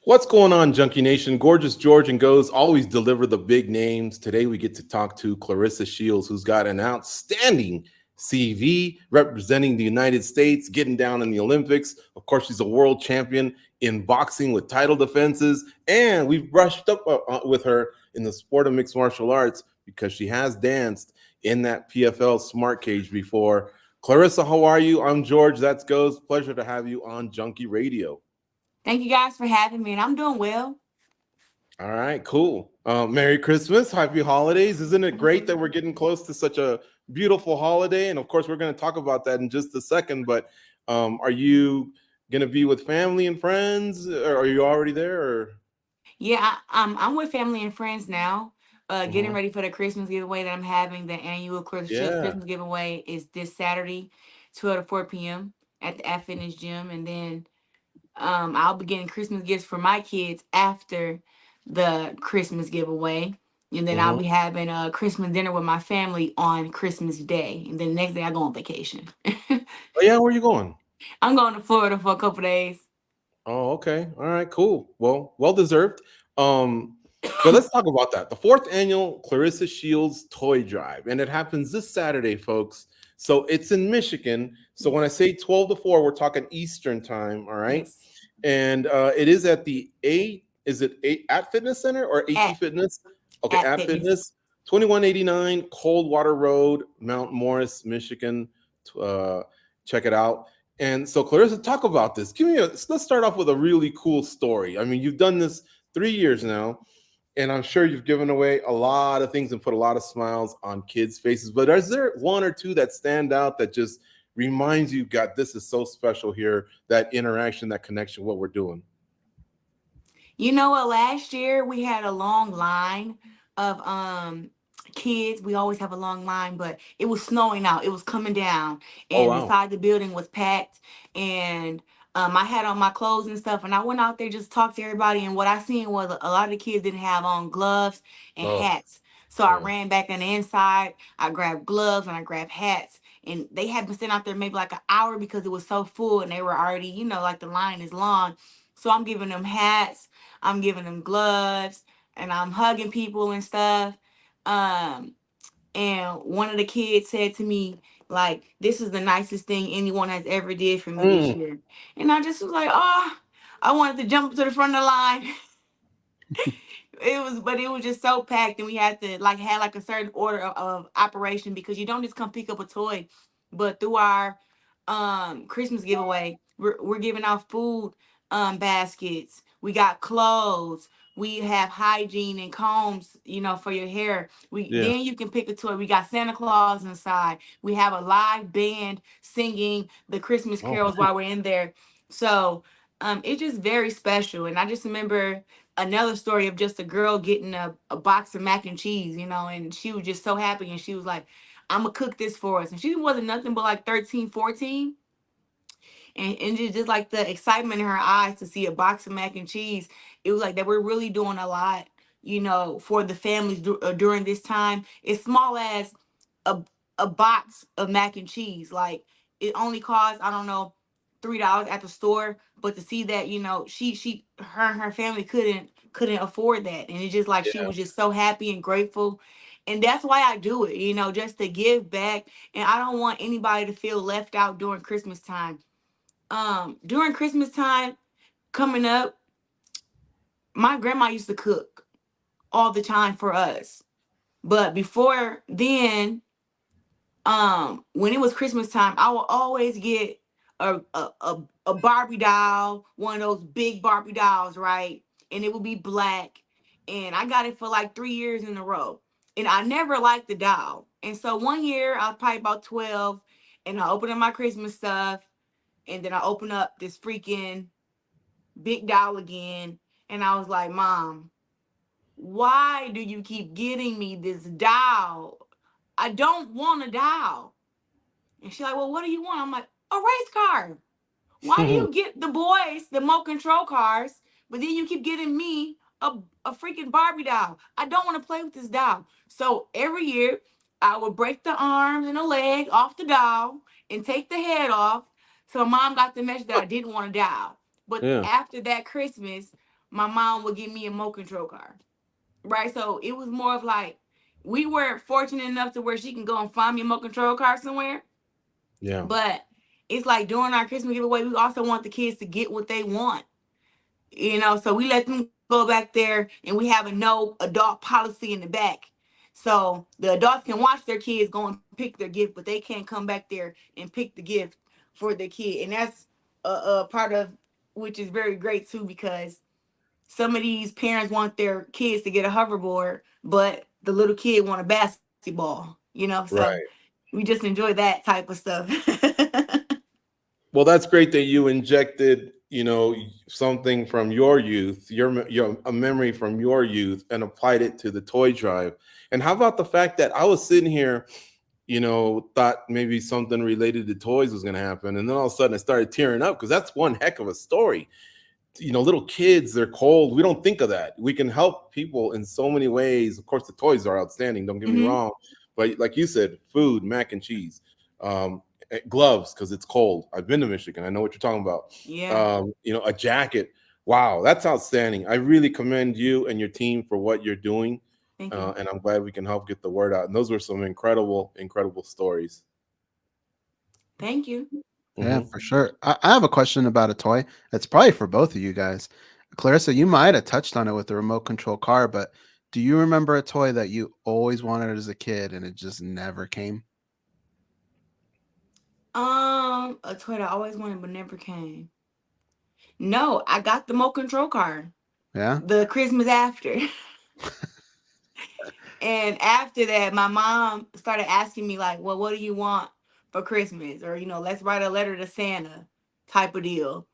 What's going on, Junkie Nation? Gorgeous George and Goes always deliver the big names. Today we get to talk to Claressa Shields, who's got an outstanding CV representing the United States, getting down in the Olympics. Of course, she's a world champion in boxing with title defenses. And we've brushed up with her in the sport of mixed martial arts because she has danced in that PFL Smart Cage before. Claressa, how are you? I'm George. That's Goes. Pleasure to have you on Junkie Radio. Thank you guys for having me, and I'm doing well. All right, cool. Merry Christmas, happy holidays. Isn't it great that we're getting close to such a beautiful holiday? And of course, we're going to talk about that in just a second. But are you going to be with family and friends, or are you already there? Or? Yeah, I'm with family and friends now. Getting ready for the Christmas giveaway that I'm having. The annual Christmas giveaway is this Saturday, 12 to 4 p.m. at the Fitness Gym, and then I'll be getting Christmas gifts for my kids after the Christmas giveaway. And then I'll be having a Christmas dinner with my family on Christmas Day. And then the next day I go on vacation. Oh, yeah, where are you going? I'm going to Florida for a couple days. Oh, okay. All right, cool. Well deserved. But let's talk about that. The 4th annual Claressa Shields Toy Drive. And it happens this Saturday, folks. So it's in Michigan. So when I say 12 to 4, we're talking Eastern time, all right? Yes. And it is at the at Fitness Center or AT Fitness? Okay, at Fitness. 2189 Coldwater Road, Mount Morris, Michigan. Check it out. And so, Claressa, talk about this. Let's start off with a really cool story. I mean, you've done this 3 years now, and I'm sure you've given away a lot of things and put a lot of smiles on kids' faces. But is there one or two that stand out that just reminds you, God, this is so special here, that interaction, that connection, what we're doing? You know what? Last year we had a long line of kids. We always have a long line, but it was snowing out. It was coming down, and inside the building was packed. And I had on my clothes and stuff, and I went out there just to talk to everybody. And what I seen was a lot of the kids didn't have on gloves and hats. So I ran back on the inside. I grabbed gloves and I grabbed hats. And they had been sitting out there maybe like an hour because it was so full, and they were already, like the line is long. So I'm giving them hats, I'm giving them gloves, and I'm hugging people and stuff. And one of the kids said to me, like, this is the nicest thing anyone has ever did for me this year. And I just was like, oh, I wanted to jump to the front of the line. But it was just so packed, and we had to had a certain order of operation, because you don't just come pick up a toy. But through our Christmas giveaway, we're giving out food baskets. We got clothes. We have hygiene and combs, for your hair. Then you can pick a toy. We got Santa Claus inside. We have a live band singing the Christmas carols while we're in there. So it's just very special. And I just remember another story of just a girl getting a box of mac and cheese, and she was just so happy, and she was like, I'm gonna cook this for us. And she wasn't nothing but like 13, 14. And just like the excitement in her eyes to see a box of mac and cheese, it was like that we're really doing a lot, for the families during this time. As small as a box of mac and cheese, like it only costs, I don't know, $3 at the store, but to see that, her and her family couldn't afford that, and it's just like she was just so happy and grateful. And that's why I do it, just to give back. And I don't want anybody to feel left out during Christmas time. During Christmas time coming up, my grandma used to cook all the time for us. But before then, when it was Christmas time, I would always get a Barbie doll, one of those big Barbie dolls, right? And it would be black. And I got it for like 3 years in a row. And I never liked the doll. And so one year, I was probably about 12, and I opened up my Christmas stuff. And then I opened up this freaking big doll again. And I was like, Mom, why do you keep getting me this doll? I don't want a doll. And she's like, well, what do you want? I'm like, a race car. Why do you get the boys the remote control cars, but then you keep getting me a freaking Barbie doll? I don't want to play with this doll. So every year, I would break the arms and the leg off the doll and take the head off. So Mom got the message that I didn't want a doll. But after that Christmas, my mom would give me a remote control car. Right. So it was more of like we were fortunate enough to where she can go and find me a remote control car somewhere. Yeah. But it's like during our Christmas giveaway, we also want the kids to get what they want. So we let them go back there and we have a no adult policy in the back. So the adults can watch their kids go and pick their gift, but they can't come back there and pick the gift for their kid. And that's a part of which is very great too, because some of these parents want their kids to get a hoverboard, but the little kid want a basketball. So Right. we just enjoy that type of stuff. Well, that's great that you injected, something from your youth, your a memory from your youth, and applied it to the toy drive. And how about the fact that I was sitting here, thought maybe something related to toys was going to happen, and then all of a sudden I started tearing up because that's one heck of a story. Little kids, they're cold. We don't think of that. We can help people in so many ways. Of course, the toys are outstanding. Don't get me Hmm. wrong, but like you said, food, mac and cheese, um, gloves because it's cold. I've been to Michigan. I know what you're talking about. Yeah. A jacket. Wow, that's outstanding. I really commend you and your team for what you're doing, Thank you. and I'm glad we can help get the word out. And those were some incredible, incredible stories. Thank you. Yeah, Hmm. for sure. I have a question about a toy. It's probably for both of you guys. Clarissa, you might have touched on it with the remote control car, but do you remember a toy that you always wanted as a kid and it just never came? A toy that I always wanted but never came. No, I got the remote control car Yeah. the Christmas after. And after that, my mom started asking me like, "Well, what do you want for Christmas?" Or, let's write a letter to Santa type of deal.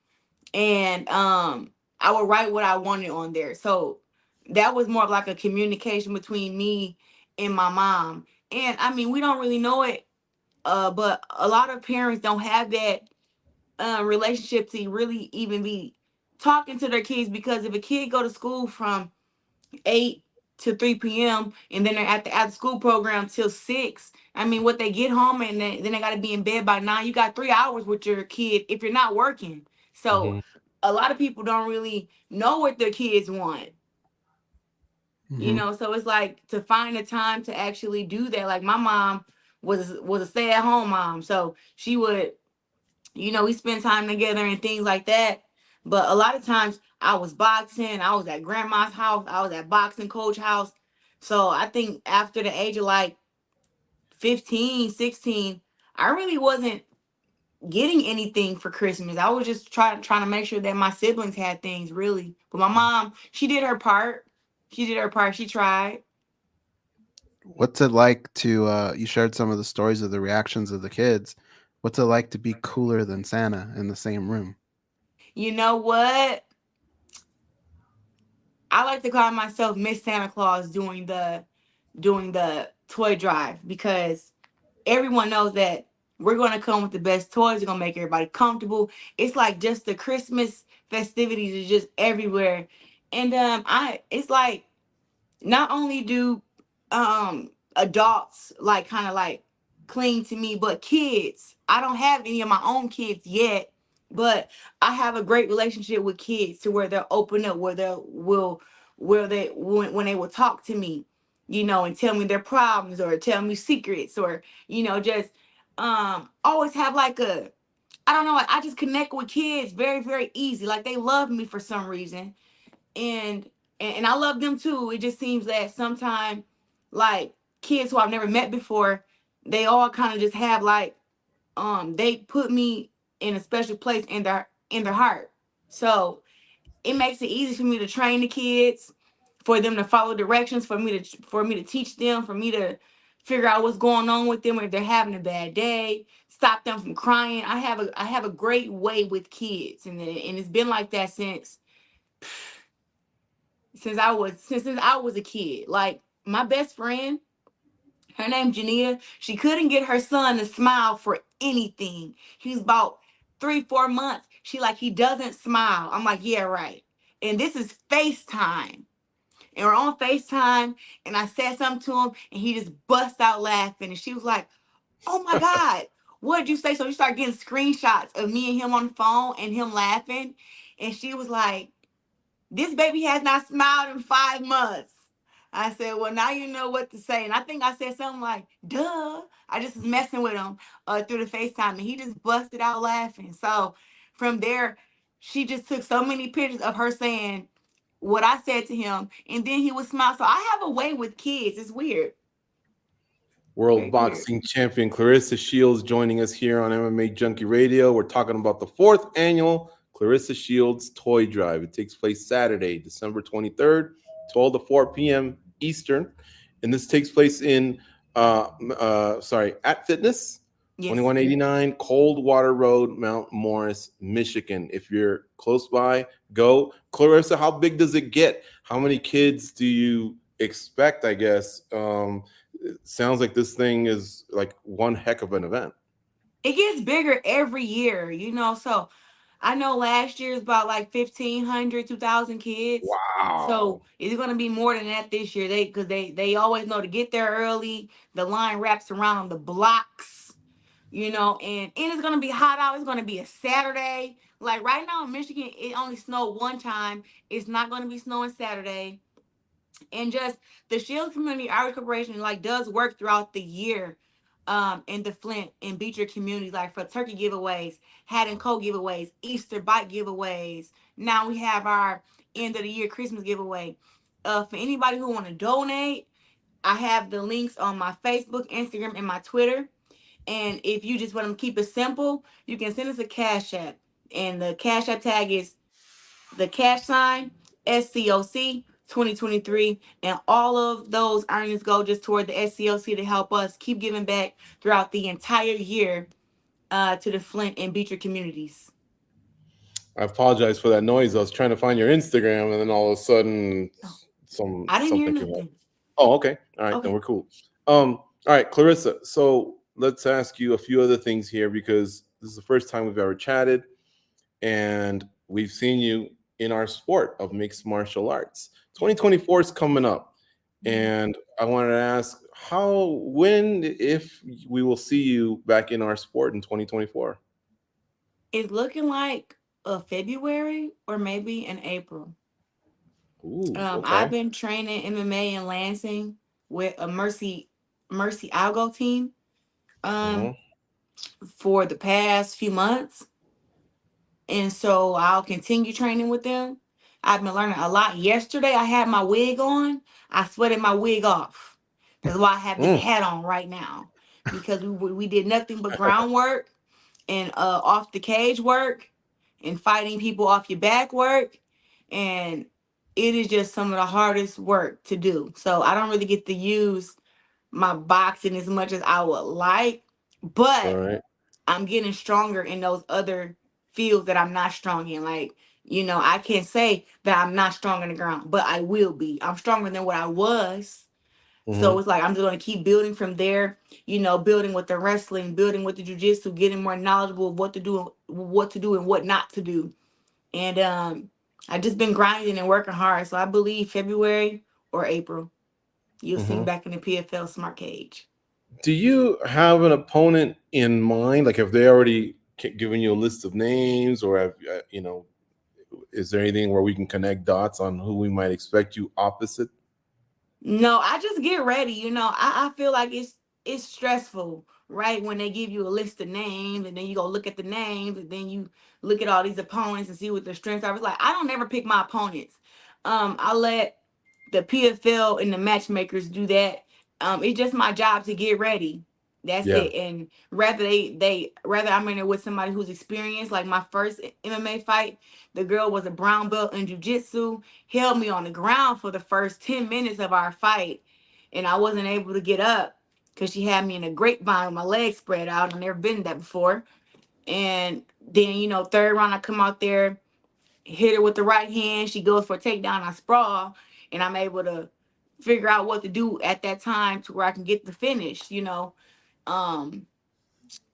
And I would write what I wanted on there. So that was more of like a communication between me and my mom. And I mean, we don't really know it, but a lot of parents don't have that relationship to really even be talking to their kids, because if a kid go to school from 8 to 3 p.m. and then they're at the after school program till 6. I mean, what they get home and then they got to be in bed by 9. You got 3 hours with your kid if you're not working. So Hmm. a lot of people don't really know what their kids want. Hmm. So it's like to find the time to actually do that. Like my mom was a stay at home mom, so she would, we spend time together and things like that. But a lot of times I was boxing, I was at grandma's house, I was at boxing coach house. So I think after the age of like 15, 16, I really wasn't getting anything for Christmas. I was just trying to make sure that my siblings had things really. But my mom, she did her part. She did her part. She tried. What's it like to you shared some of the stories of the reactions of the kids. What's it like to be cooler than Santa in the same room? You know what? I like to call myself Miss Santa Claus doing the toy drive, because everyone knows that we're going to come with the best toys. We're going to make everybody comfortable. It's like just the Christmas festivities is just everywhere. And I it's like not only do adults like kind of like cling to me, but kids. I don't have any of my own kids yet, but I have a great relationship with kids to where they'll open up, where they when they will talk to me, and tell me their problems or tell me secrets, or just always have like a, I don't know, like I just connect with kids very, very easy. Like they love me for some reason, and and I love them too. It just seems that sometimes, like kids who I've never met before, they all kind of just have like, they put me in a special place in their heart. So it makes it easy for me to train the kids, for them to follow directions, for me to teach them, for me to figure out what's going on with them if they're having a bad day, stop them from crying. I have a great way with kids, and it's been like that since I was a kid. Like my best friend, her name Jania, she couldn't get her son to smile for anything. He was about 3, 4 months. She like, he doesn't smile. I'm like, yeah, right. And this is FaceTime. And we're on FaceTime, and I said something to him, and he just bust out laughing. And she was like, oh my God, what did you say? So she started getting screenshots of me and him on the phone and him laughing. And she was like, this baby has not smiled in 5 months. I said, well, now you know what to say. And I think I said something like, duh. I just was messing with him through the FaceTime, and he just busted out laughing. So from there, she just took so many pictures of her saying what I said to him, and then he would smile. So I have a way with kids. It's weird. World Very weird. boxing champion Claressa Shields joining us here on MMA Junkie Radio. We're talking about the 4th annual Claressa Shields Toy Drive. It takes place Saturday, December 23rd, 12 to 4 p.m. Eastern. And this takes place in, at Fitness, Yes. 2189 Coldwater Road, Mount Morris, Michigan. If you're close by, go. Claressa, how big does it get? How many kids do you expect, I guess? It sounds like this thing is like one heck of an event. It gets bigger every year, so I know last year is about like 1,500, 2,000 kids. Wow. So it's going to be more than that this year. Because they always know to get there early. The line wraps around the blocks, and it's going to be hot out. It's going to be a Saturday. Like right now in Michigan, it only snowed one time. It's not going to be snowing Saturday. And just the Shields Community Outreach Corporation does work throughout the year in the Flint and Beecher communities, like for turkey giveaways, hat and coat giveaways, Easter bike giveaways. Now we have our end of the year Christmas giveaway. For anybody who want to donate, I have the links on my Facebook, Instagram, and my Twitter. And if you just want to keep it simple, you can send us a Cash App. And the Cash App tag is the cash sign SCOC 2023, and all of those earnings go just toward the SCOC to help us keep giving back throughout the entire year to the Flint and Beecher communities. I apologize for that noise. I was trying to find your Instagram, and then all of a sudden, I didn't hear something nothing. came up. Oh, okay. All right, Okay. Then we're cool. All right, Claressa. So let's ask you a few other things here, because this is the first time we've ever chatted, and we've seen you in our sport of mixed martial arts. 2024 is coming up, and I wanted to ask if we will see you back in our sport in 2024. It's looking like February or maybe in April. Ooh, okay. I've been training MMA in Lansing with a Mercy Algo team for the past few months. And so I'll continue training with them. I've been learning a lot. Yesterday, I had my wig on. I sweated my wig off. That's why I have this hat on right now. Because we did nothing but groundwork and off the cage work and fighting people off your back work. And it is just some of the hardest work to do. So I don't really get to use my boxing as much as I would like. But I'm getting stronger in those other fields that I'm not strong in. I can't say that I'm not strong in the ground, but I will be. I'm stronger than what I was. So it's like I'm just going to keep building from there, building with the wrestling, building with the jiu-jitsu, getting more knowledgeable of what to do and what not to do. And I just been grinding and working hard. So I believe February or April, you'll see me back in the PFL Smart Cage. Do you have an opponent in mind? Like, have they already given you a list of names, or have is there anything where we can connect dots on who we might expect you opposite? No, I just get ready. I feel like it's stressful, right? When they give you a list of names and then you go look at the names and then you look at all these opponents and see what their strengths are. It's like, I don't ever pick my opponents. I let the PFL and the matchmakers do that. It's just my job to get ready. That's it. And rather I'm in there with somebody who's experienced. Like my first MMA fight, the girl was a brown belt in jiu-jitsu, held me on the ground for the first 10 minutes of our fight. And I wasn't able to get up because she had me in a grapevine with my legs spread out. I've never been that before. And then, third round, I come out there, hit her with the right hand. She goes for a takedown. I sprawl, and I'm able to figure out what to do at that time to where I can get the finish,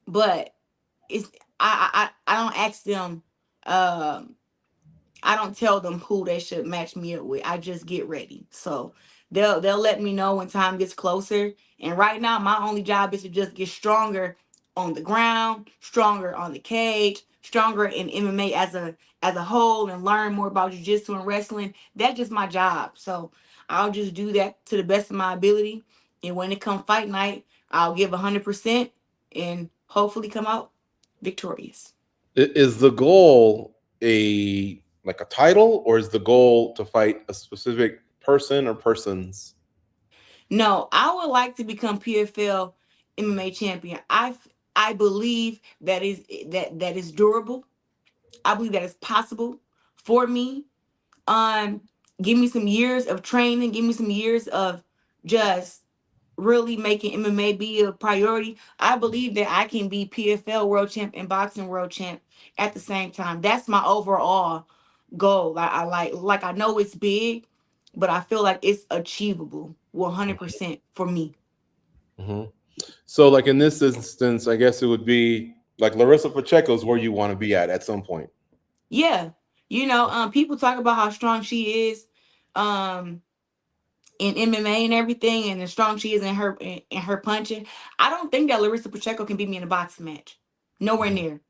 But it's I don't ask them. I don't tell them who they should match me up with. I just get ready. So they'll let me know when time gets closer. And right now, my only job is to just get stronger on the ground, stronger on the cage, stronger in MMA as a whole, and learn more about jiu-jitsu and wrestling. That's just my job. So I'll just do that to the best of my ability. And when it comes fight night, I'll give 100% and hopefully come out victorious. Is the goal a title, or is the goal to fight a specific person or persons? No, I would like to become PFL MMA champion. I believe that is durable. I believe that is possible for me. Um, Give me some years of training, give me some years of just really making MMA be a priority. I believe that I can be PFL world champ and boxing world champ at the same time. That's my overall goal. I like I know it's big, but I feel like it's achievable 100% for me. Hmm. So, like in this instance, I guess it would be like Larissa Pacheco's where you want to be at some point. Yeah. People talk about how strong she is um in MMA and everything, and as strong she is in her punching. I don't think that Larissa Pacheco can beat me in a boxing match. Nowhere Mhm. near.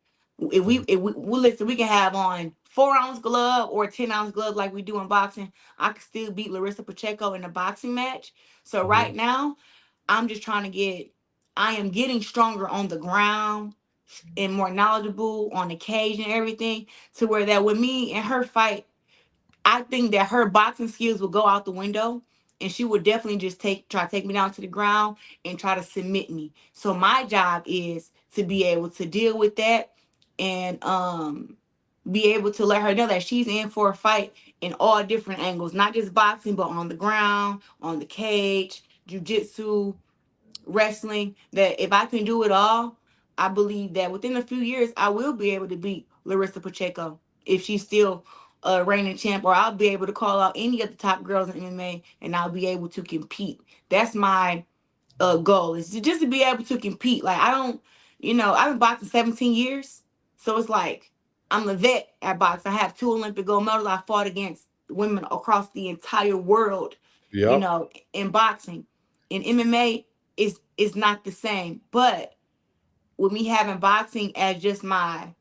If we listen, we can have on 4 ounce glove or 10 ounce glove like we do in boxing. I could still beat Larissa Pacheco in a boxing match. So right Mhm. now, I'm just trying to I am getting stronger on the ground and more knowledgeable on the cage and everything, to where that with me and her fight, I think that her boxing skills will go out the window, and she would definitely just try to take me down to the ground and try to submit me. So my job is to be able to deal with that, and be able to let her know that she's in for a fight in all different angles, not just boxing, but on the ground, on the cage, jujitsu, wrestling. That if I can do it all, I believe that within a few years I will be able to beat Larissa Pacheco if she's still a reigning champ, or I'll be able to call out any of the top girls in MMA and I'll be able to compete. That's my goal, is just to be able to compete. Like I don't, I've been boxing 17 years, so it's like I'm a vet at boxing. I have 2 Olympic gold medals. I fought against women across the entire world, Yep. in boxing. In MMA, is not the same. But with me having boxing as just my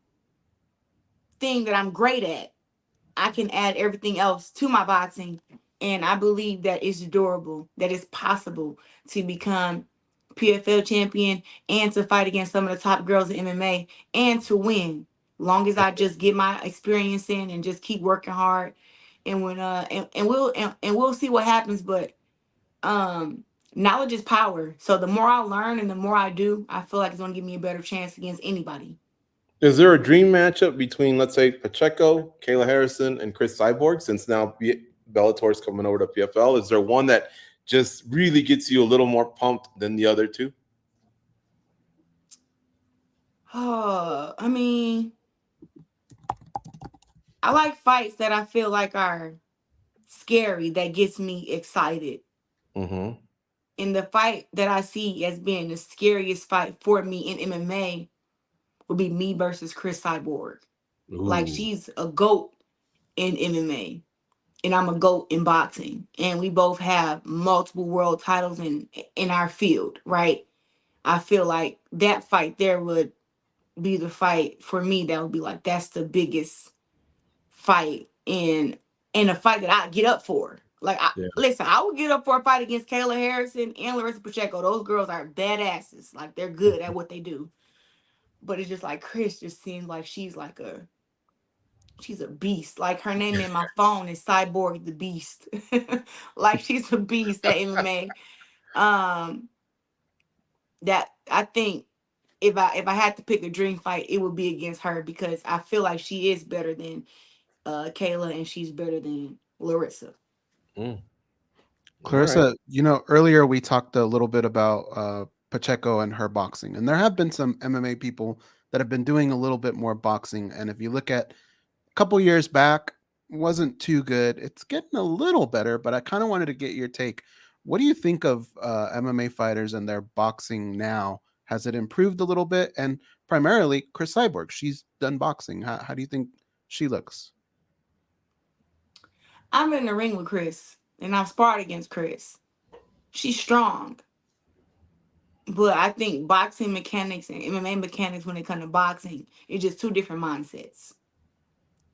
thing that I'm great at, I can add everything else to my boxing. And I believe that it's durable, that it's possible to become PFL champion and to fight against some of the top girls in MMA and to win. Long as I just get my experience in and just keep working hard. And when and we'll see what happens. But um knowledge is power. So the more I learn and the more I do, I feel like it's gonna give me a better chance against anybody. Is there a dream matchup between, let's say, Pacheco, Kayla Harrison, and Cris Cyborg? Since now Bellator is coming over to PFL, is there one that just really gets you a little more pumped than the other two? I mean, I like fights that I feel like are scary, that gets me excited. Mm-hmm. And the fight that I see as being the scariest fight for me in MMA would be me versus Cris Cyborg. Like Ooh. she's a GOAT in MMA and I'm a GOAT in boxing. And we both have multiple world titles in our field, right? I feel like that fight there would be the fight for me that would be like that's the biggest fight in a fight that I get up for. Like Yeah. listen, I would get up for a fight against Kayla Harrison and Larissa Pacheco. Those girls are badasses. Like they're good at what they do. But it's just like Cris just seems like she's a beast. Like her name in my phone is Cyborg the Beast. Like she's a beast at MMA. Um that I think if I had to pick a dream fight, it would be against her because I feel like she is better than Kayla and she's better than Larissa. Mm. All right. Clarissa, earlier we talked a little bit about Pacheco and her boxing, and there have been some MMA people that have been doing a little bit more boxing. And if you look at a couple years back, wasn't too good. It's getting a little better, but I kind of wanted to get your take. What do you think of MMA fighters and their boxing now? Has it improved a little bit? And primarily, Cris Cyborg, she's done boxing. How do you think she looks? I'm in the ring with Cris and I've sparred against Cris. She's strong. But I think boxing mechanics and MMA mechanics, when it comes to boxing, it's just two different mindsets.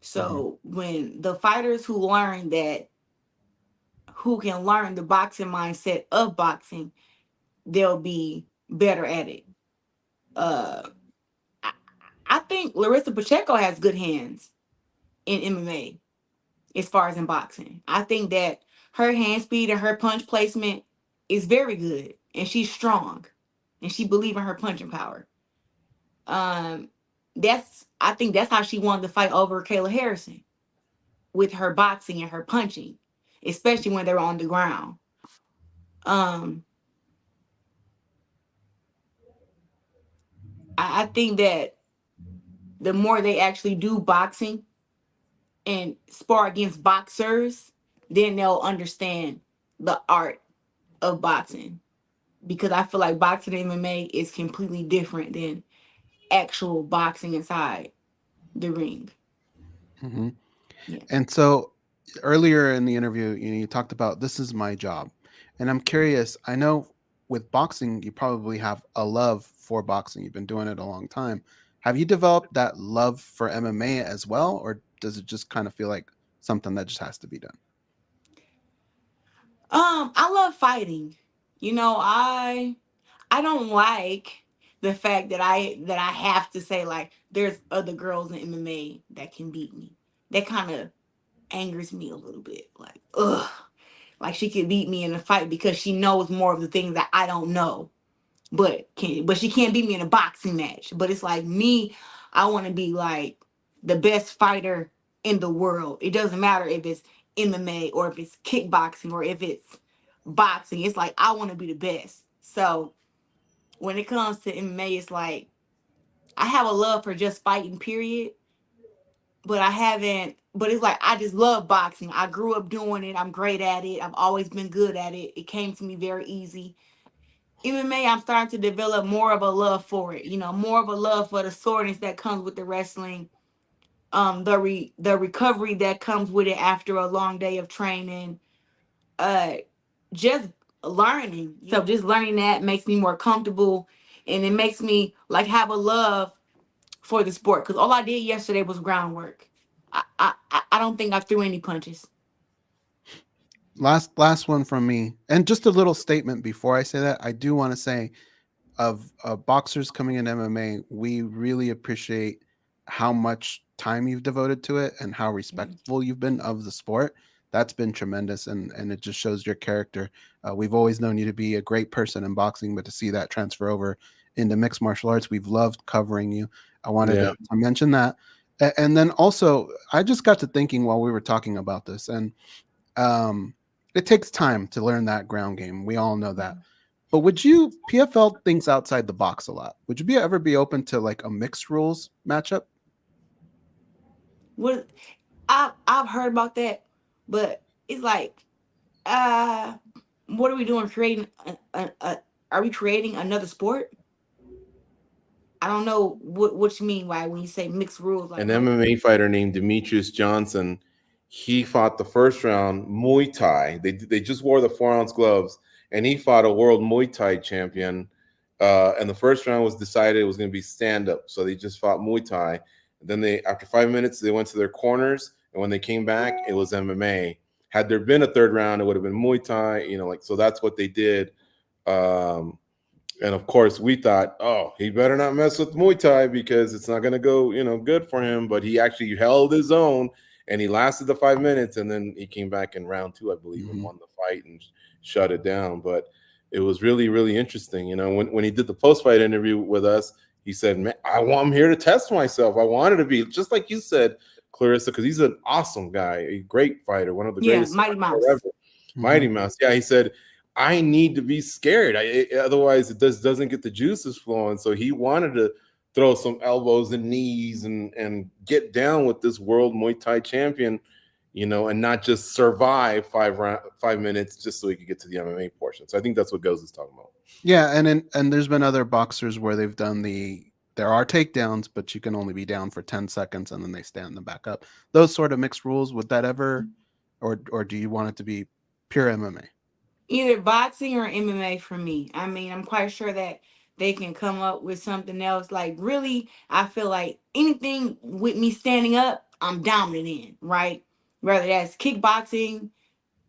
So when the fighters who can learn the boxing mindset of boxing, they'll be better at it. Uh, I, I think Larissa Pacheco has good hands in MMA as far as in boxing. I think that her hand speed and her punch placement is very good, and she's strong, and she believes in her punching power. Um, I think that's how she won the fight over Kayla Harrison, with her boxing and her punching, especially when they're on the ground. Um, I think that the more they actually do boxing and spar against boxers, then they'll understand the art of boxing. Because I feel like boxing and MMA is completely different than actual boxing inside the ring. Mm-hmm. Yeah. And so earlier in the interview, you talked about this is my job. And I'm curious, I know with boxing, you probably have a love for boxing. You've been doing it a long time. Have you developed that love for MMA as well? Or does it just kind of feel like something that just has to be done? I love fighting. You know, I don't like the fact that I have to say like there's other girls in MMA that can beat me. That kind of angers me a little bit. Like, ugh. Like she could beat me in a fight because she knows more of the things that I don't know. But she can't beat me in a boxing match. But it's like me, I want to be like the best fighter in the world. It doesn't matter if it's MMA or if it's kickboxing or if it's boxing. It's like I want to be the best. So when it comes to MMA, it's like I have a love for just fighting, period. But I haven't. But it's like I just love boxing. I grew up doing it. I'm great at it. I've always been good at it. It came to me very easy. MMA, I'm starting to develop more of a love for it. You know, more of a love for the soreness that comes with the wrestling. The recovery that comes with it after a long day of training. Uh, just learning. So just learning that makes me more comfortable, and it makes me like have a love for the sport. Because all I did yesterday was groundwork. I don't think I threw any punches. Last one from me. And just a little statement before I say that. I do want to say of boxers coming in MMA, we really appreciate how much time you've devoted to it and how respectful you've been of the sport. That's been tremendous, and it just shows your character. We've always known you to be a great person in boxing, but to see that transfer over into mixed martial arts, we've loved covering you. I wanted Yeah. to mention that. And then also, I just got to thinking while we were talking about this, and um, it takes time to learn that ground game. We all know that. But would you PFL thinks outside the box a lot? Would you ever be open to like a mixed rules matchup? What I've heard about that, but it's like, uh, what are we doing? Creating are we creating another sport? I don't know what you mean by when you say mixed rules. Like An what? MMA fighter named Demetrius Johnson. He fought the first round Muay Thai. They just wore the 4-ounce gloves, and he fought a world Muay Thai champion. And the first round was decided it was going to be stand up, so they just fought Muay Thai. And then after 5 minutes, they went to their corners, and when they came back, it was MMA. Had there been a third round, it would have been Muay Thai. Like so. That's what they did. Um, and of course, we thought, oh, he better not mess with Muay Thai because it's not going to go, good for him. But he actually held his own, and he lasted the 5 minutes, and then he came back in round two, I believe, and won the fight and shut it down. But it was really, really interesting. When he did the post-fight interview with us, he said, "Man, I'm here to test myself. I wanted to be just like you said, Clarissa, because he's an awesome guy, a great fighter, one of the Yeah, greatest Mighty Mouse. ever. Mighty Mouse. Yeah, he said, I need to be scared. Otherwise, it doesn't get the juices flowing. So he wanted to throw some elbows and knees and get down with this world Muay Thai champion, and not just survive 5 minutes just so he could get to the MMA portion. So I think that's what Goes is talking about. Yeah, and there's been other boxers where they've done there are takedowns, but you can only be down for 10 seconds and then they stand them back up. Those sort of mixed rules, would that ever or do you want it to be pure MMA? Either boxing or MMA for me. I mean, I'm quite sure that they can come up with something else. Like, really, I feel like anything with me standing up, I'm dominant in, right? Whether that's kickboxing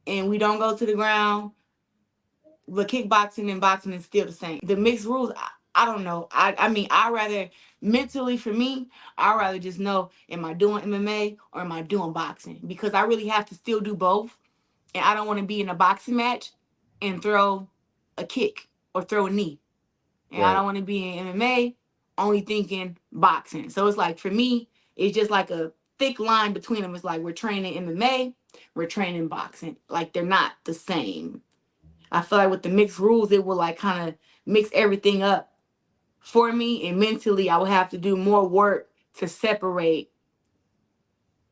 and we don't go to the ground, but kickboxing and boxing is still the same. The mixed rules, I don't know. I mean, I rather mentally for me, I rather just know, am I doing MMA or am I doing boxing? Because I really have to still do both. And I don't want to be in a boxing match and throw a kick or throw a knee. And I Right. don't want to be in MMA only thinking boxing. So it's like, for me, it's just like a thick line between them. It's like we're training MMA, we're training boxing. Like, they're not the same. I feel like with the mixed rules, it will like kind of mix everything up for me. And mentally, I would have to do more work to separate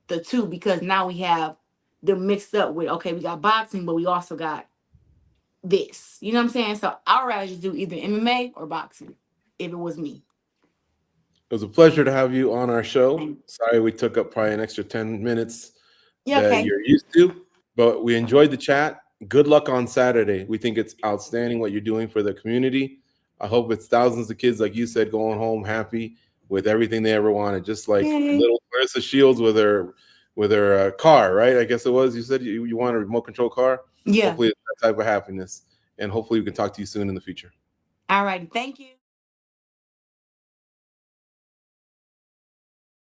the two, because now we have them mixed up with, okay, we got boxing, but we also got this. You know what I'm saying? So I'd rather just do either MMA or boxing if it was me. It was a pleasure to have you on our show. Sorry we took up probably an extra 10 minutes Yeah, that okay. you're used to, but we enjoyed the chat. Good luck on Saturday. We think it's outstanding what you're doing for the community. I hope it's thousands of kids, like you said, going home happy with everything they ever wanted, just like Yay. little Claressa Shields with her car, right? I guess it was. You said you want a remote control car. Yeah. Hopefully it's that type of happiness, and hopefully we can talk to you soon in the future. All right. Thank you.